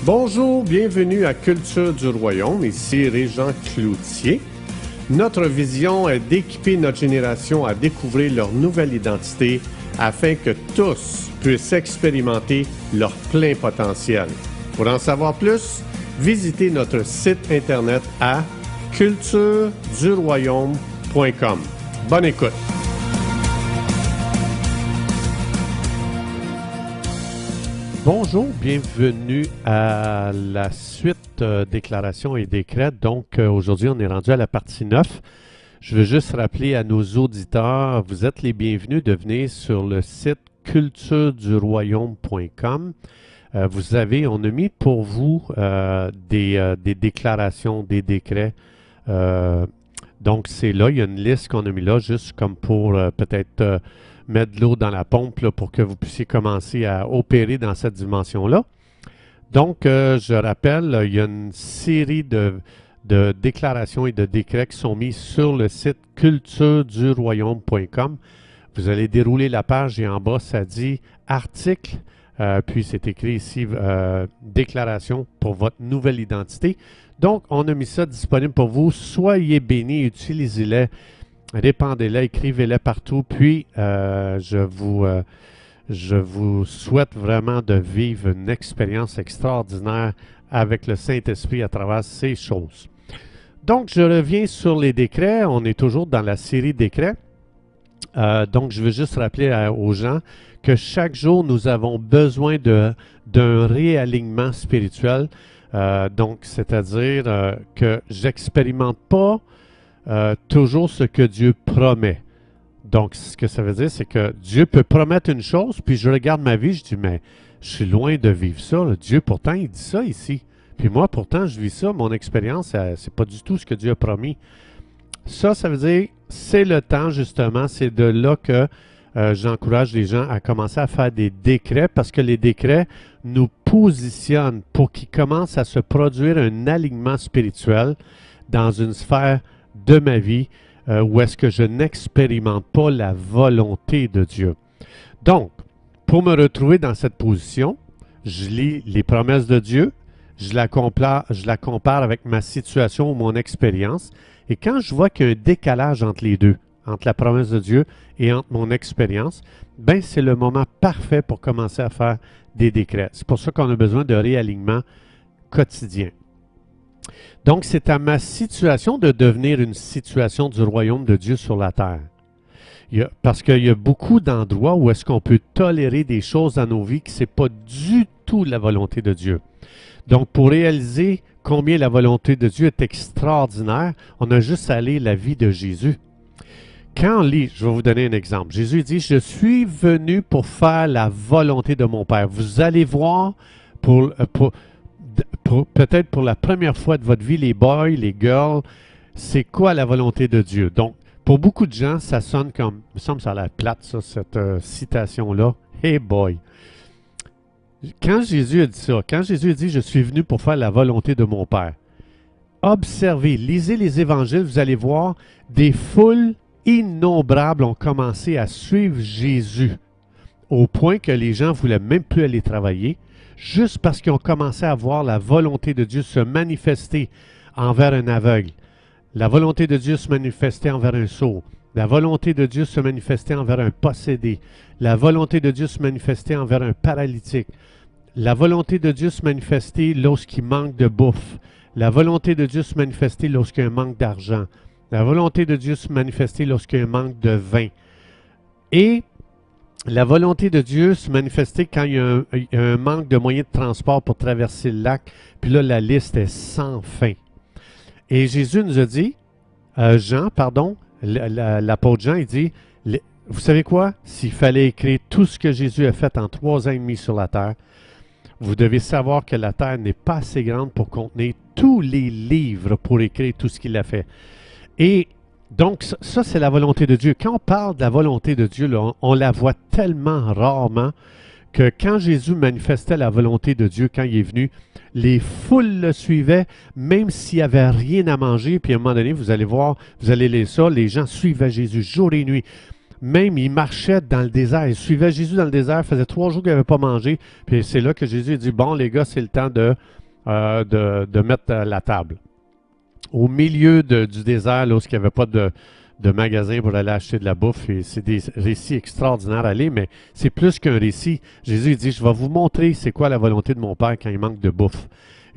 Bonjour, bienvenue à Culture du Royaume, ici Régent Cloutier. Notre vision est d'équiper notre génération à découvrir leur nouvelle identité afin que tous puissent expérimenter leur plein potentiel. Pour en savoir plus, visitez notre site internet à cultureduroyaume.com. Bonne écoute! Bonjour, bienvenue à la suite déclarations et décrets. Donc, aujourd'hui, on est rendu à la partie 9. Je veux juste rappeler à nos auditeurs, vous êtes les bienvenus de venir sur le site cultureduroyaume.com. On a mis pour vous des déclarations, des décrets. Donc, c'est là, il y a une liste qu'on a mis là, juste comme pour peut-être mettre de l'eau dans la pompe là, pour que vous puissiez commencer à opérer dans cette dimension-là. Donc, je rappelle, il y a une série de déclarations et de décrets qui sont mis sur le site cultureduroyaume.com. Vous allez dérouler la page et en bas, ça dit « Article », puis c'est écrit ici « Déclaration pour votre nouvelle identité ». Donc, on a mis ça disponible pour vous. Soyez bénis, utilisez-les. Répandez-les, écrivez-les partout, puis je vous souhaite vraiment de vivre une expérience extraordinaire avec le Saint-Esprit à travers ces choses. Donc, je reviens sur les décrets. On est toujours dans la série décrets. Donc, je veux juste rappeler aux gens que chaque jour, nous avons besoin d'un réalignement spirituel. Donc, c'est-à-dire que j'expérimente pas toujours ce que Dieu promet. Donc, ce que ça veut dire, c'est que Dieu peut promettre une chose, puis je regarde ma vie, je dis, mais je suis loin de vivre ça. Là. Dieu, pourtant, il dit ça ici. Puis moi, pourtant, je vis ça. Mon expérience, c'est pas du tout ce que Dieu a promis. Ça veut dire, c'est le temps, justement, c'est de là que j'encourage les gens à commencer à faire des décrets, parce que les décrets nous positionnent pour qu'ils commencent à se produire un alignement spirituel dans une sphère de ma vie où est-ce que je n'expérimente pas la volonté de Dieu. Donc, pour me retrouver dans cette position, je lis les promesses de Dieu, je la compare avec ma situation ou mon expérience, et quand je vois qu'il y a un décalage entre les deux, entre la promesse de Dieu et entre mon expérience, ben c'est le moment parfait pour commencer à faire des décrets. C'est pour ça qu'on a besoin de réalignement quotidien. Donc, c'est à ma situation de devenir une situation du royaume de Dieu sur la terre. Parce qu'il y a beaucoup d'endroits où est-ce qu'on peut tolérer des choses dans nos vies qui ce n'est pas du tout la volonté de Dieu. Donc, pour réaliser combien la volonté de Dieu est extraordinaire, on a juste à lire la vie de Jésus. Quand on lit, je vais vous donner un exemple. Jésus dit, « Je suis venu pour faire la volonté de mon Père. » Vous allez voir peut-être pour la première fois de votre vie, les boys, les girls, c'est quoi la volonté de Dieu? Donc, pour beaucoup de gens, ça sonne comme, il me semble que ça a l'air plate, ça, cette citation-là. Hey boy! Quand Jésus a dit ça, quand Jésus a dit « Je suis venu pour faire la volonté de mon Père », observez, lisez les évangiles, vous allez voir, des foules innombrables ont commencé à suivre Jésus, au point que les gens ne voulaient même plus aller travailler, juste parce qu'ils ont commencé à voir la volonté de Dieu se manifester envers un aveugle, la volonté de Dieu se manifester envers un sourd, la volonté de Dieu se manifester envers un possédé, la volonté de Dieu se manifester envers un paralytique, la volonté de Dieu se manifester lorsqu'il manque de bouffe, la volonté de Dieu se manifester lorsqu'il y a un manque d'argent, la volonté de Dieu se manifester lorsqu'il y a un manque de vin. Et la volonté de Dieu se manifester quand il y a un manque de moyens de transport pour traverser le lac. Puis là, la liste est sans fin. Et Jésus nous a dit, l'apôtre Jean, il dit, vous savez quoi? S'il fallait écrire tout ce que Jésus a fait en 3 ans et demi sur la terre, vous devez savoir que la terre n'est pas assez grande pour contenir tous les livres pour écrire tout ce qu'il a fait. Et donc, ça, c'est la volonté de Dieu. Quand on parle de la volonté de Dieu, là, on la voit tellement rarement que quand Jésus manifestait la volonté de Dieu, quand il est venu, les foules le suivaient, même s'il n'y avait rien à manger. Puis à un moment donné, vous allez voir, vous allez lire ça, les gens suivaient Jésus jour et nuit. Même, il marchait dans le désert. Il suivait Jésus dans le désert. Ça faisait 3 jours qu'il n'avait pas mangé. Puis c'est là que Jésus a dit, bon, les gars, c'est le temps de mettre la table. Au milieu du désert, là, où il n'y avait pas de magasin pour aller acheter de la bouffe. Et c'est des récits extraordinaires à aller, mais c'est plus qu'un récit. Jésus il dit, je vais vous montrer c'est quoi la volonté de mon Père quand il manque de bouffe.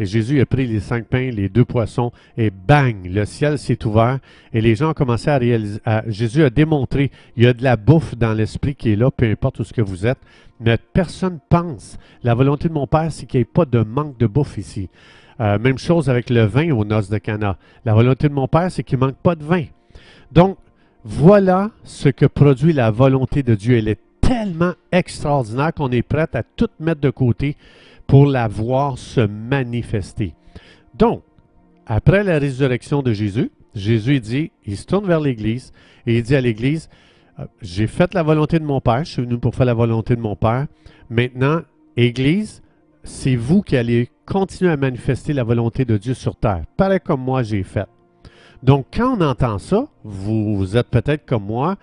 Et Jésus a pris les 5 pains, les 2 poissons, et bang, le ciel s'est ouvert, et les gens ont commencé à réaliser. Jésus a démontré, il y a de la bouffe dans l'esprit qui est là, peu importe où ce que vous êtes, mais personne pense. La volonté de mon Père, c'est qu'il n'y ait pas de manque de bouffe ici. Même chose avec le vin aux noces de Cana. La volonté de mon Père, c'est qu'il ne manque pas de vin. Donc, voilà ce que produit la volonté de Dieu. Elle est tellement extraordinaire qu'on est prêt à tout mettre de côté pour la voir se manifester. Donc, après la résurrection de Jésus, Jésus dit, il se tourne vers l'Église et il dit à l'Église, j'ai fait la volonté de mon Père, je suis venu pour faire la volonté de mon Père. Maintenant, Église, c'est vous qui allez continuer à manifester la volonté de Dieu sur terre, pareil comme moi j'ai fait. Donc, quand on entend ça, vous êtes peut-être comme moi,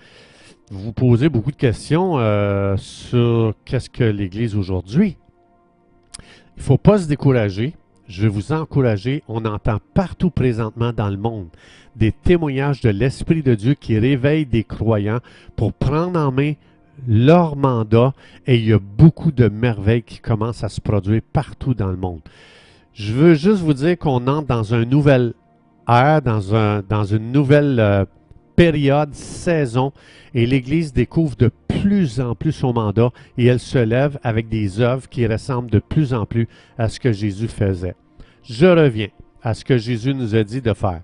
vous posez beaucoup de questions sur qu'est-ce que l'Église aujourd'hui. Il ne faut pas se décourager. Je vais vous encourager. On entend partout présentement dans le monde des témoignages de l'Esprit de Dieu qui réveillent des croyants pour prendre en main leur mandat. Et il y a beaucoup de merveilles qui commencent à se produire partout dans le monde. Je veux juste vous dire qu'on entre dans un nouvel ère, dans une nouvelle période, saison, et l'Église découvre de plus en plus son mandat et elle se lève avec des œuvres qui ressemblent de plus en plus à ce que Jésus faisait. Je reviens à ce que Jésus nous a dit de faire.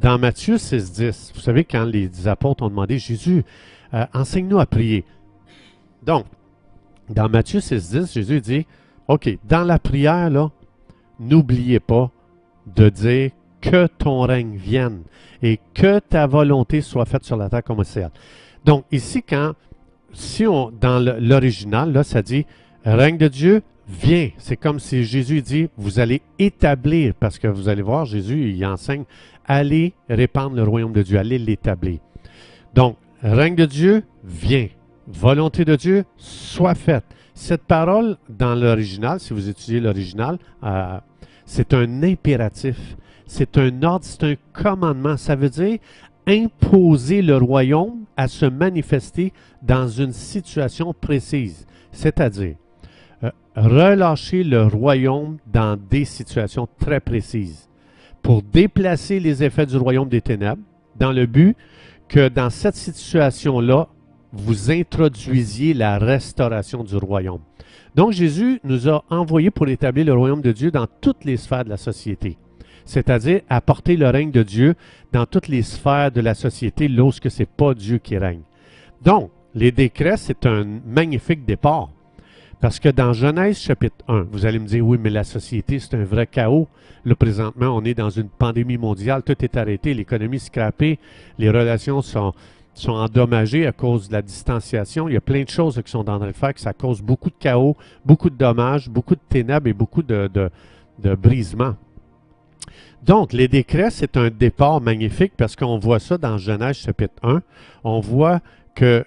Dans Matthieu 6,10, vous savez, quand les apôtres ont demandé, Jésus, enseigne-nous à prier. Donc, dans Matthieu 6,10, Jésus dit, OK, dans la prière, là, n'oubliez pas de dire que ton règne vienne et que ta volonté soit faite sur la terre comme au ciel. Donc, ici, dans l'original, là, ça dit règne de Dieu, viens. C'est comme si Jésus dit, vous allez établir, parce que vous allez voir, Jésus, il enseigne, allez répandre le royaume de Dieu, allez l'établir. Donc, règne de Dieu, viens. Volonté de Dieu, soit faite. Cette parole, dans l'original, si vous étudiez l'original, c'est un impératif. C'est un ordre, c'est un commandement. Ça veut dire imposer le royaume à se manifester dans une situation précise. C'est-à-dire relâcher le royaume dans des situations très précises pour déplacer les effets du royaume des ténèbres dans le but que dans cette situation-là, vous introduisiez la restauration du royaume. Donc Jésus nous a envoyés pour établir le royaume de Dieu dans toutes les sphères de la société. C'est-à-dire apporter le règne de Dieu dans toutes les sphères de la société lorsque ce n'est pas Dieu qui règne. Donc, les décrets, c'est un magnifique départ. Parce que dans Genèse chapitre 1, vous allez me dire, oui, mais la société, c'est un vrai chaos. Là, présentement, on est dans une pandémie mondiale, tout est arrêté, l'économie scrapée, les relations sont endommagées à cause de la distanciation. Il y a plein de choses qui sont en train de faire, que ça cause beaucoup de chaos, beaucoup de dommages, beaucoup de ténèbres et beaucoup de brisements. Donc, les décrets, c'est un départ magnifique parce qu'on voit ça dans Genèse chapitre 1. On voit que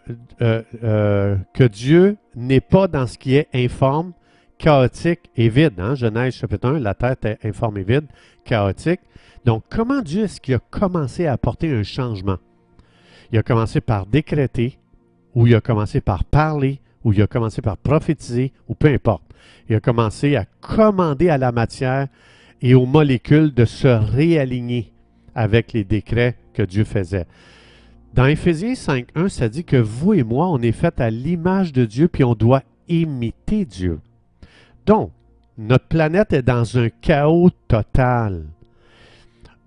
Dieu n'est pas dans ce qui est informe, chaotique et vide. Hein? Genèse chapitre 1, la terre est informe et vide, chaotique. Donc, comment Dieu est-ce qu'il a commencé à apporter un changement? Il a commencé par décréter, ou il a commencé par parler, ou il a commencé par prophétiser, ou peu importe. Il a commencé à commander à la matière et aux molécules de se réaligner avec les décrets que Dieu faisait. Dans Éphésiens 5.1, ça dit que vous et moi, on est faits à l'image de Dieu, puis on doit imiter Dieu. Donc, notre planète est dans un chaos total.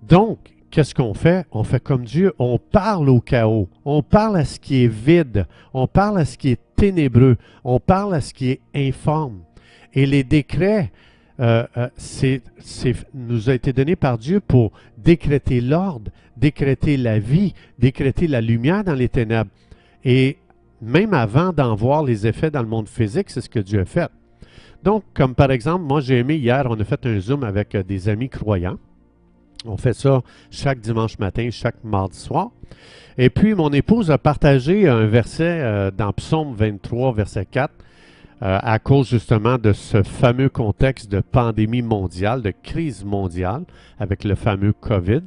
Donc, qu'est-ce qu'on fait? On fait comme Dieu, on parle au chaos, on parle à ce qui est vide, on parle à ce qui est ténébreux, on parle à ce qui est informe. Et les décrets, nous a été donné par Dieu pour décréter l'ordre, décréter la vie, décréter la lumière dans les ténèbres. Et même avant d'en voir les effets dans le monde physique, c'est ce que Dieu a fait. Donc, comme par exemple, moi j'ai aimé hier, on a fait un Zoom avec des amis croyants. On fait ça chaque dimanche matin, chaque mardi soir. Et puis, mon épouse a partagé un verset dans Psaume 23, verset 4, à cause justement de ce fameux contexte de pandémie mondiale, de crise mondiale, avec le fameux COVID.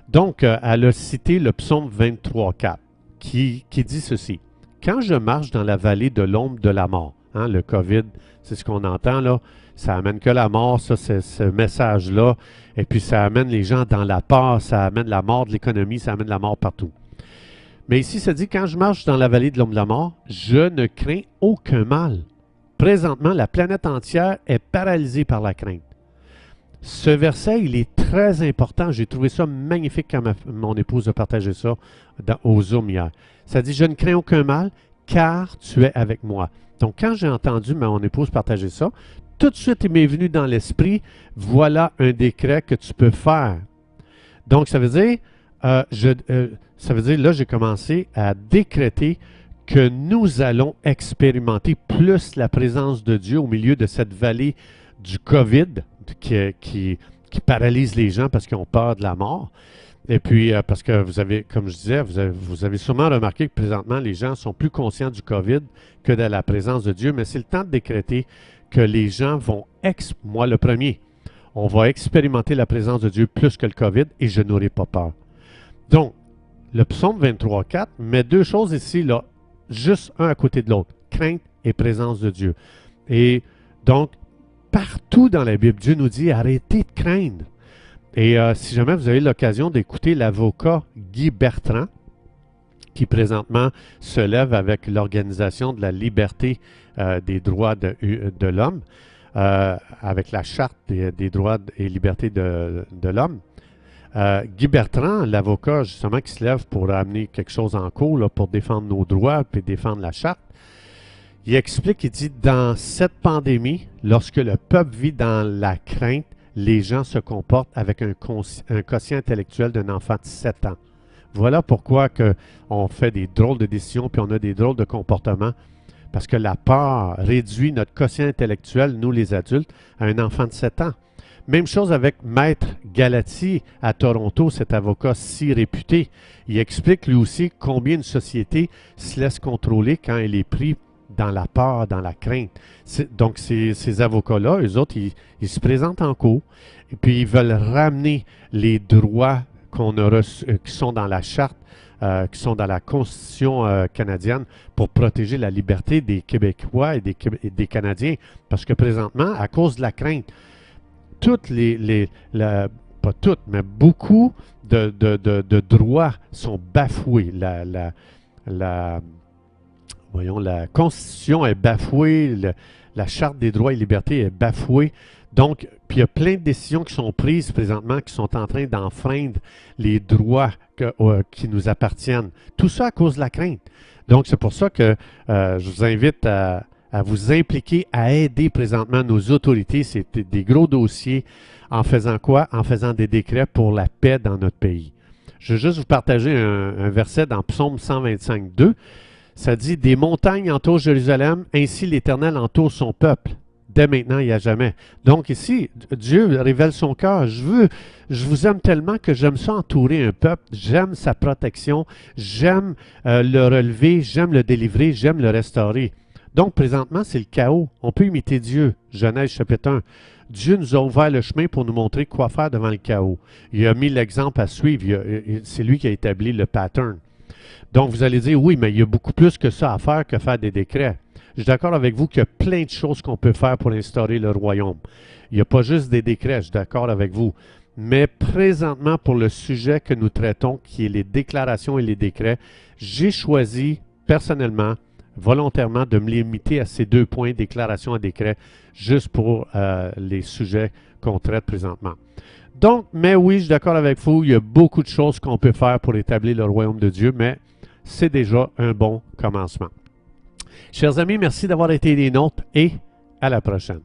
Donc, elle a cité le Psaume 23, 4, qui dit ceci. « Quand je marche dans la vallée de l'ombre de la mort, hein, le COVID, c'est ce qu'on entend là, ça amène que la mort, ça, c'est ce message-là, et puis ça amène les gens dans la peur, ça amène la mort de l'économie, ça amène la mort partout. Mais ici, ça dit, quand je marche dans la vallée de l'ombre de la mort, je ne crains aucun mal. Présentement, la planète entière est paralysée par la crainte. Ce verset, il est très important. J'ai trouvé ça magnifique quand mon épouse a partagé ça au Zoom hier. Ça dit, je ne crains aucun mal, car tu es avec moi. Donc, quand j'ai entendu mon épouse partager ça, tout de suite, il m'est venu dans l'esprit, voilà un décret que tu peux faire. Donc, ça veut dire, là, j'ai commencé à décréter que nous allons expérimenter plus la présence de Dieu au milieu de cette vallée du COVID qui paralyse les gens parce qu'ils ont peur de la mort. Et puis, parce que vous avez, comme je disais, vous avez sûrement remarqué que présentement, les gens sont plus conscients du COVID que de la présence de Dieu, mais c'est le temps de décréter que les gens vont, moi le premier, on va expérimenter la présence de Dieu plus que le COVID et je n'aurai pas peur. Donc, le psaume 23, 4 met deux choses ici, là, juste un à côté de l'autre, crainte et présence de Dieu. Et donc, partout dans la Bible, Dieu nous dit arrêtez de craindre. Et si jamais vous avez l'occasion d'écouter l'avocat Guy Bertrand, qui présentement se lève avec l'Organisation de la liberté des droits de l'homme, avec la Charte des droits et libertés de l'homme, Guy Bertrand, l'avocat justement qui se lève pour amener quelque chose en cours, là, pour défendre nos droits et défendre la Charte, il explique, il dit, dans cette pandémie, lorsque le peuple vit dans la crainte, les gens se comportent avec un quotient intellectuel d'un enfant de 7 ans. Voilà pourquoi on fait des drôles de décisions puis on a des drôles de comportements. Parce que la peur réduit notre quotient intellectuel, nous les adultes, à un enfant de 7 ans. Même chose avec Maître Galati à Toronto, cet avocat si réputé. Il explique lui aussi combien une société se laisse contrôler quand elle est prise dans la peur, dans la crainte. Donc, ces avocats-là, eux autres, ils se présentent en cours et puis ils veulent ramener les droits qu'on a reçus, qui sont dans la Charte, qui sont dans la Constitution canadienne pour protéger la liberté des Québécois et des Canadiens. Parce que présentement, à cause de la crainte, toutes pas toutes, mais beaucoup de droits sont bafoués. La Constitution est bafouée, la Charte des droits et libertés est bafouée. Donc, puis il y a plein de décisions qui sont prises présentement qui sont en train d'enfreindre les droits qui nous appartiennent. Tout ça à cause de la crainte. Donc, c'est pour ça que je vous invite à vous impliquer, à aider présentement nos autorités. C'est des gros dossiers en faisant quoi? En faisant des décrets pour la paix dans notre pays. Je vais juste vous partager un verset dans Psaume 125, 2. Ça dit « Des montagnes entourent Jérusalem, ainsi l'Éternel entoure son peuple, dès maintenant et à jamais. » Donc ici, Dieu révèle son cœur. Je vous aime tellement que j'aime ça entourer un peuple, j'aime sa protection, j'aime le relever, j'aime le délivrer, j'aime le restaurer. Donc présentement, c'est le chaos. On peut imiter Dieu. Genèse chapitre 1. Dieu nous a ouvert le chemin pour nous montrer quoi faire devant le chaos. Il a mis l'exemple à suivre. C'est lui qui a établi le pattern. Donc, vous allez dire, oui, mais il y a beaucoup plus que ça à faire que faire des décrets. Je suis d'accord avec vous qu'il y a plein de choses qu'on peut faire pour instaurer le royaume. Il n'y a pas juste des décrets, je suis d'accord avec vous. Mais présentement, pour le sujet que nous traitons, qui est les déclarations et les décrets, j'ai choisi personnellement, volontairement, de me limiter à ces 2 points, déclaration et décret, juste pour les sujets qu'on traite présentement. Donc, mais oui, je suis d'accord avec vous, il y a beaucoup de choses qu'on peut faire pour établir le royaume de Dieu, mais c'est déjà un bon commencement. Chers amis, merci d'avoir été des nôtres et à la prochaine.